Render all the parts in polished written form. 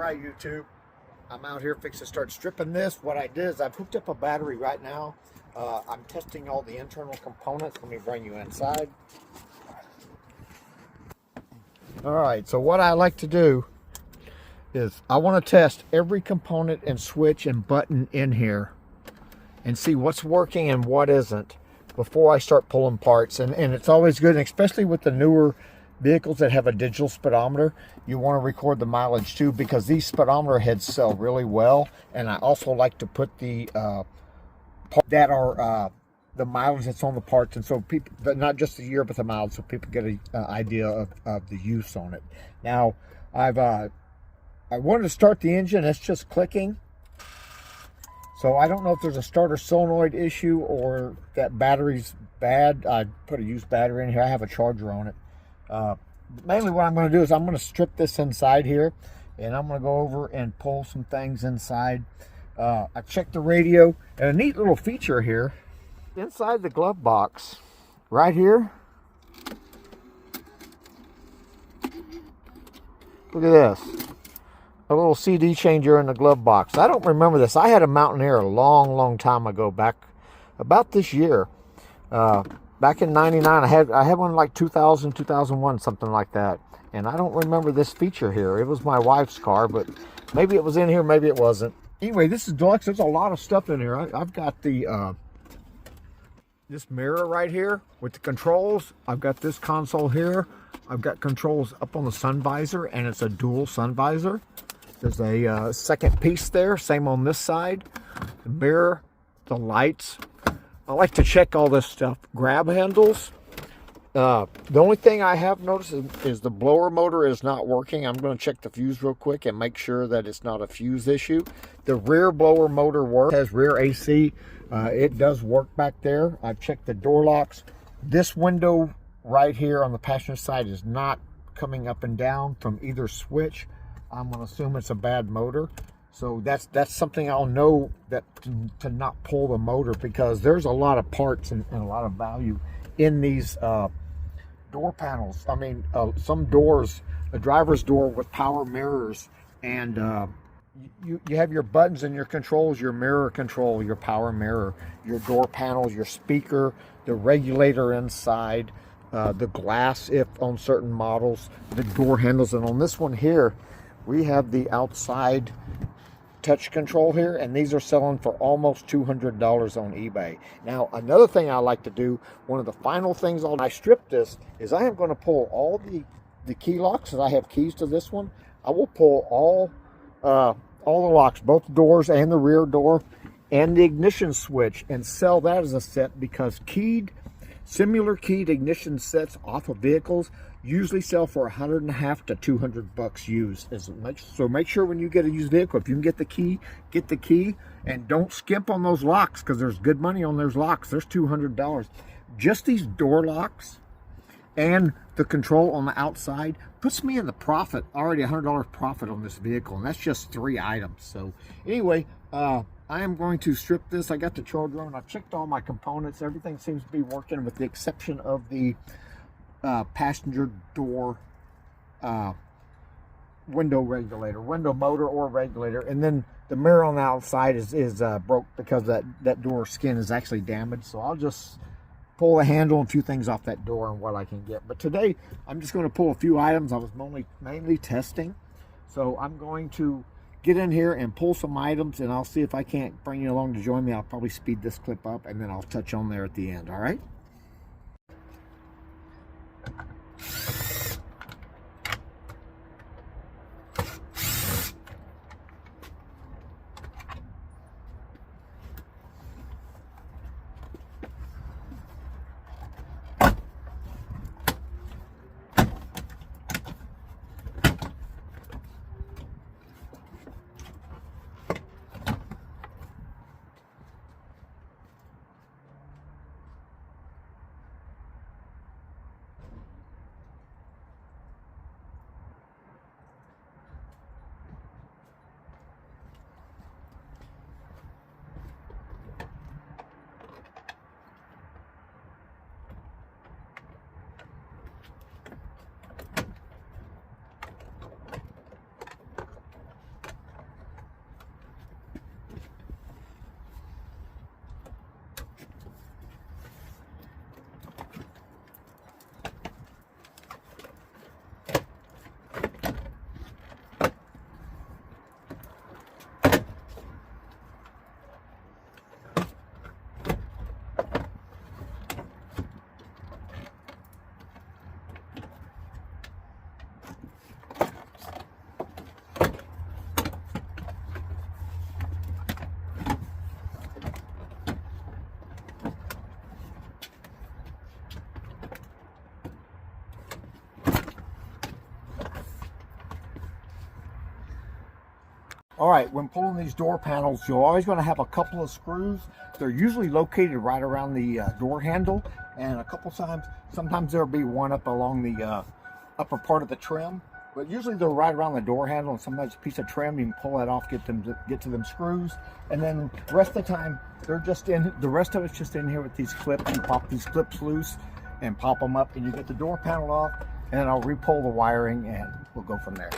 Alright, YouTube, I'm out here fixing to start stripping this. What I did is I've hooked up a battery right now. I'm testing all the internal components. Let me bring you inside. Alright, so what I like to do is I want to test every component and switch and button in here and see what's working and what isn't before I start pulling parts. And it's always good, especially with the newer vehicles that have a digital speedometer, you want to record the mileage too, because these speedometer heads sell really well. And I also like to put the parts that are the mileage that's on the parts, and so people, but not just the year but the mileage, so people get an idea of the use on it. Now I wanted to start the engine. It's just clicking, so I don't know if there's a starter solenoid issue or that battery's bad. I put a used battery in here. I have a charger on it. Mainly what I'm going to do is I'm going to strip this inside here, and I'm going to go over and pull some things inside. I checked the radio, and a neat little feature here inside the glove box right here. Look at this, a little CD changer in the glove box. I don't remember this. I had a Mountaineer a long time ago, back about this year. Back in '99, I had one like 2000, 2001, something like that. And I don't remember this feature here. It was my wife's car, but maybe it was in here, maybe it wasn't. Anyway, this is deluxe. There's a lot of stuff in here. I've got the this mirror right here with the controls. I've got this console here. I've got controls up on the sun visor, and it's a dual sun visor. There's a second piece there. Same on this side. The mirror, the lights. I like to check all this stuff. Grab handles. The only thing I have noticed is the blower motor is not working. I'm going to check the fuse real quick and make sure that it's not a fuse issue. The rear blower motor works. It has rear AC. It does work back there. I've checked the door locks. This window right here on the passenger side is not coming up and down from either switch. I'm going to assume it's a bad motor. So that's something I'll know, that to not pull the motor, because there's a lot of parts and a lot of value in these door panels. I mean, some doors, a driver's door with power mirrors, and you have your buttons and your controls, your mirror control, your power mirror, your door panels, your speaker, the regulator inside, the glass if on certain models, the door handles. And on this one here, we have the outside touch control here, and these are selling for almost $200 on eBay. Now, another thing I like to do, one of the final things I strip this, is I am going to pull all the key locks, as I have keys to this one. I will pull all the locks, both doors and the rear door, and the ignition switch, and sell that as a set, because similar keyed ignition sets off of vehicles usually sell for $150 to $200 used. So make sure when you get a used vehicle, if you can get the key, and don't skimp on those locks, because there's good money on those locks. There's $200. Just these door locks and the control on the outside puts me in the profit, already $100 profit on this vehicle, and that's just 3 items. So anyway, I am going to strip this. I got the charger on. I checked all my components. Everything seems to be working, with the exception of the passenger door window regulator, window motor or regulator, and then the mirror on the outside is broke, because that door skin is actually damaged. So I'll just pull the handle and a few things off that door and what I can get. But today I'm just going to pull a few items. I was mainly testing, so I'm going to get in here and pull some items, and I'll see if I can't bring you along to join me. I'll probably speed this clip up, and then I'll touch on there at the end. All right. All right, when pulling these door panels, you're always going to have a couple of screws. They're usually located right around the door handle, and a couple times, sometimes there'll be one up along the upper part of the trim, but usually they're right around the door handle, and sometimes a piece of trim, you can pull that off, get to them screws, and then the rest of the time, they're just in, the rest of it's just in here with these clips. You pop these clips loose and pop them up, and you get the door panel off, and then I'll re-pull the wiring, and we'll go from there.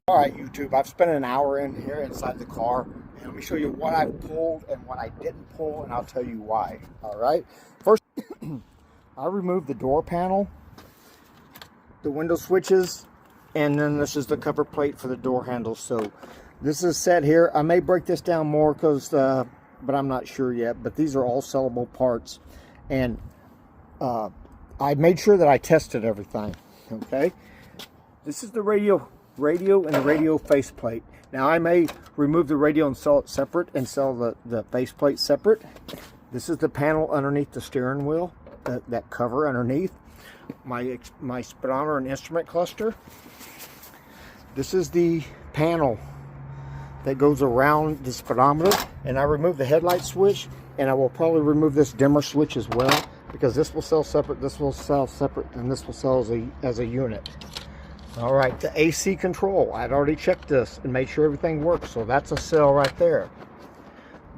All right, YouTube, I've spent an hour in here inside the car, and let me show you what I pulled and what I didn't pull, and I'll tell you why. All right, first, I removed the door panel, the window switches, and then this is the cover plate for the door handles. So this is set here. I may break this down more because, but I'm not sure yet. But these are all sellable parts, and I made sure that I tested everything. Okay, this is the radio and the radio faceplate. Now I may remove the radio and sell it separate and sell the faceplate separate. This is the panel underneath the steering wheel, that cover underneath. My speedometer and instrument cluster. This is the panel that goes around the speedometer, and I removed the headlight switch, and I will probably remove this dimmer switch as well, because this will sell separate, this will sell separate, and this will sell as a unit. All right, the AC control, I'd already checked this and made sure everything works, so that's a sell right there.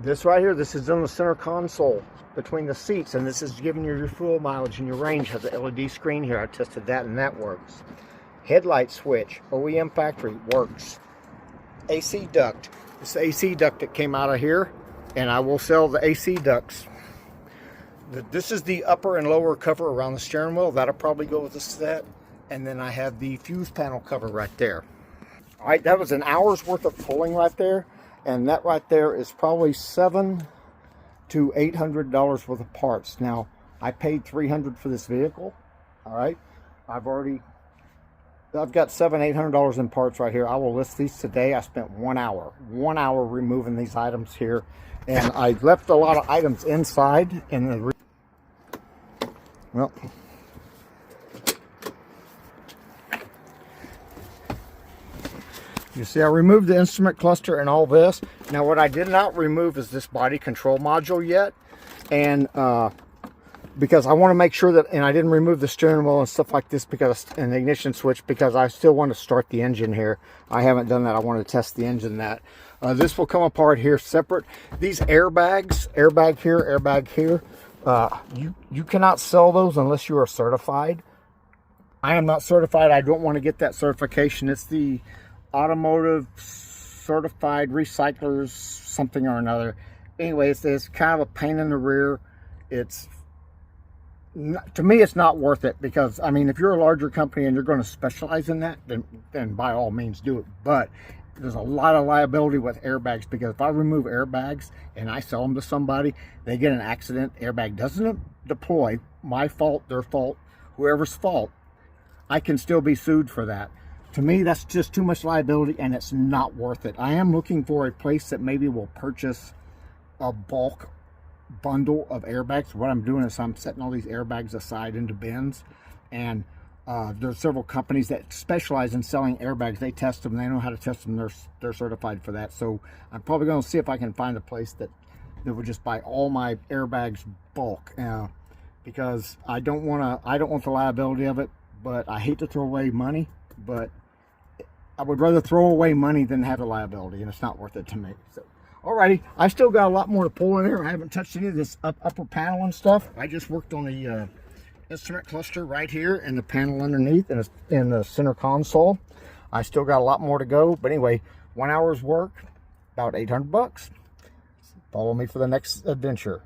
This right here, this is in the center console between the seats, and this is giving you your fuel mileage and your range. Has an LED screen here. I tested that, and that works. Headlight switch, OEM factory, works. AC duct, this AC duct that came out of here, and I will sell the AC ducts. This is the upper and lower cover around the steering wheel. That'll probably go with the set. And then I have the fuse panel cover right there. All right, that was an hour's worth of pulling right there, and that right there is probably $700 to $800 worth of parts. Now, I paid $300 for this vehicle. All right, I've got $700-800 in parts right here. I will list these today. I spent 1 hour removing these items here, and I left a lot of items inside in the well. You see, I removed the instrument cluster and all this. Now, what I did not remove is this body control module yet. And because I want to make sure that, and I didn't remove the steering wheel and stuff like this, because, and the ignition switch, because I still want to start the engine here. I haven't done that. I want to test the engine that. This will come apart here separate. These airbags, airbag here, you cannot sell those unless you are certified. I am not certified. I don't want to get that certification. It's the automotive certified recyclers something or another. Anyway, it's kind of a pain in the rear. It's, to me, it's not worth it, because I mean, if you're a larger company and you're going to specialize in that, then by all means do it. But there's a lot of liability with airbags, because if I remove airbags and I sell them to somebody, they get an accident, airbag doesn't deploy, my fault, their fault, whoever's fault, I can still be sued for that. To me, that's just too much liability, and it's not worth it. I am looking for a place that maybe will purchase a bulk bundle of airbags. What I'm doing is I'm setting all these airbags aside into bins, and there's several companies that specialize in selling airbags. They test them. They know how to test them. They're certified for that. So I'm probably going to see if I can find a place that would just buy all my airbags bulk, because I don't want the liability of it, but I hate to throw away money. But I would rather throw away money than have a liability, and it's not worth it to me. So, alrighty, I still got a lot more to pull in here. I haven't touched any of this upper panel and stuff. I just worked on the instrument cluster right here and the panel underneath and in the center console. I still got a lot more to go, but anyway, 1 hour's work, about $800. Follow me for the next adventure.